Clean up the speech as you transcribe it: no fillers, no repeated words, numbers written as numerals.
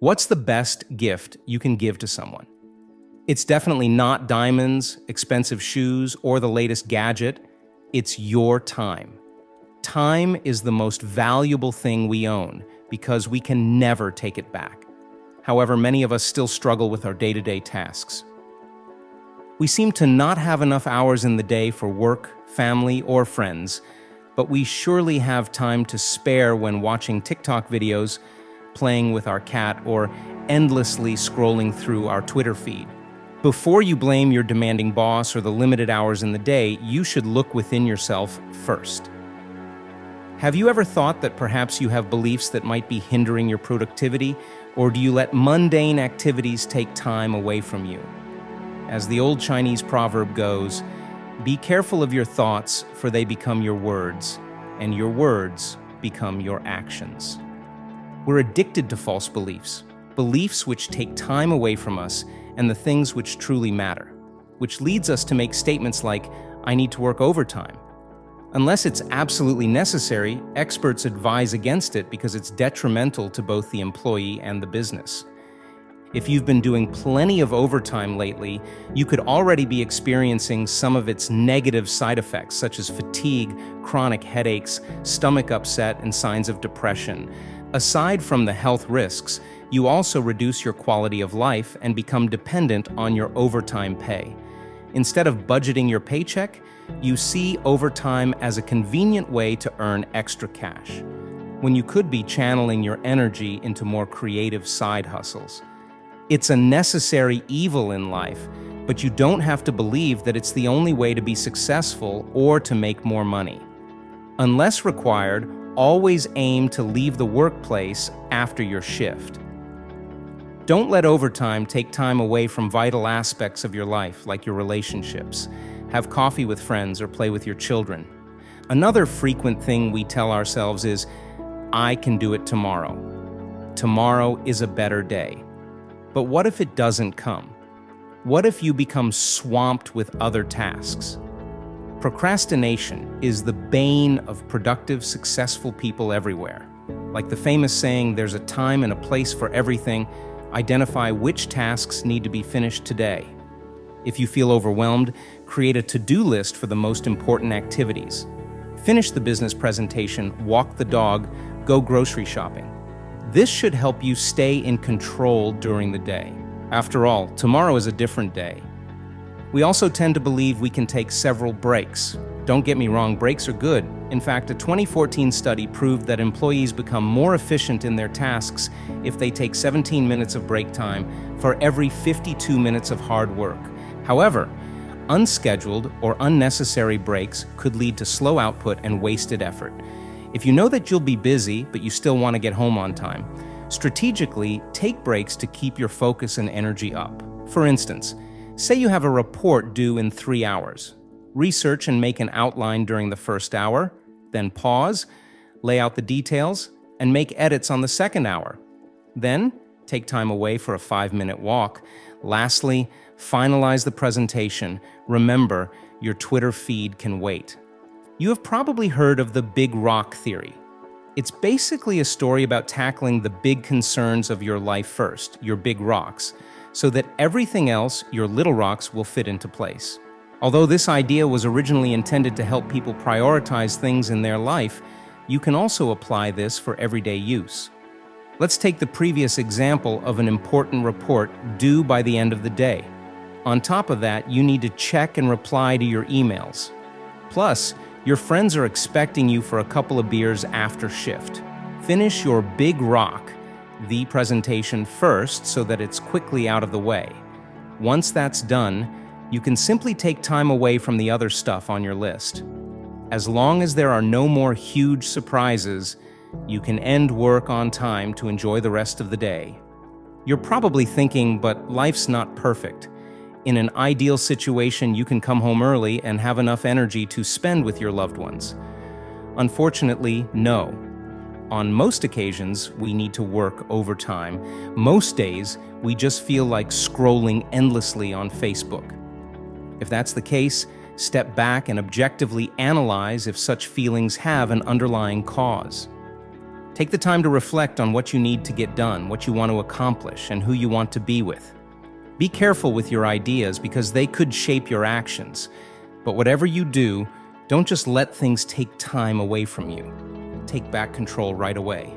What's the best gift you can give to someone? It's definitely not diamonds, expensive shoes, or the latest gadget. It's your time. Time is the most valuable thing we own because we can never take it back. However, many of us still struggle with our day-to-day tasks. We seem to not have enough hours in the day for work, family, or friends, but we surely have time to spare when watching TikTok videos, playing with our cat, or endlessly scrolling through our Twitter feed. Before you blame your demanding boss or the limited hours in the day, you should look within yourself first. Have you ever thought that perhaps you have beliefs that might be hindering your productivity, or do you let mundane activities take time away from you? As the old Chinese proverb goes, be careful of your thoughts, for they become your words, and your words become your actions. We're addicted to false beliefs, beliefs which take time away from us and the things which truly matter, which leads us to make statements like, I need to work overtime. Unless it's absolutely necessary, experts advise against it because it's detrimental to both the employee and the business. If you've been doing plenty of overtime lately, you could already be experiencing some of its negative side effects, such as fatigue, chronic headaches, stomach upset, and signs of depression. Aside from the health risks, you also reduce your quality of life and become dependent on your overtime pay. Instead of budgeting your paycheck, you see overtime as a convenient way to earn extra cash, when you could be channeling your energy into more creative side hustles. It's a necessary evil in life, but you don't have to believe that it's the only way to be successful or to make more money. Unless required, always aim to leave the workplace after your shift. Don't let overtime take time away from vital aspects of your life, like your relationships. Have coffee with friends or play with your children. Another frequent thing we tell ourselves is, I can do it tomorrow. Tomorrow is a better day. But what if it doesn't come? What if you become swamped with other tasks? Procrastination is the bane of productive, successful people everywhere. Like the famous saying, there's a time and a place for everything. Identify which tasks need to be finished today. If you feel overwhelmed, create a to-do list for the most important activities. Finish the business presentation, walk the dog, go grocery shopping. This should help you stay in control during the day. After all, tomorrow is a different day. We also tend to believe we can take several breaks. Don't get me wrong, breaks are good. In fact, a 2014 study proved that employees become more efficient in their tasks if they take 17 minutes of break time for every 52 minutes of hard work. However, unscheduled or unnecessary breaks could lead to slow output and wasted effort. If you know that you'll be busy, but you still want to get home on time, strategically take breaks to keep your focus and energy up. For instance, say you have a report due in 3 hours. Research and make an outline during the first hour, then pause, lay out the details, and make edits on the second hour. Then, take time away for a 5-minute walk. Lastly, finalize the presentation. Remember, your Twitter feed can wait. You have probably heard of the big rock theory. It's basically a story about tackling the big concerns of your life first, your big rocks, so that everything else, your little rocks, will fit into place. Although this idea was originally intended to help people prioritize things in their life, you can also apply this for everyday use. Let's take the previous example of an important report due by the end of the day. On top of that, you need to check and reply to your emails. Plus, your friends are expecting you for a couple of beers after shift. Finish your big rock, the presentation, first so that it's quickly out of the way. Once that's done, you can simply take time away from the other stuff on your list. As long as there are no more huge surprises, you can end work on time to enjoy the rest of the day. You're probably thinking, but life's not perfect. In an ideal situation, you can come home early and have enough energy to spend with your loved ones. Unfortunately, no. On most occasions, we need to work overtime. Most days, we just feel like scrolling endlessly on Facebook. If that's the case, step back and objectively analyze if such feelings have an underlying cause. Take the time to reflect on what you need to get done, what you want to accomplish, and who you want to be with. Be careful with your ideas because they could shape your actions. But whatever you do, don't just let things take time away from you. Take back control right away.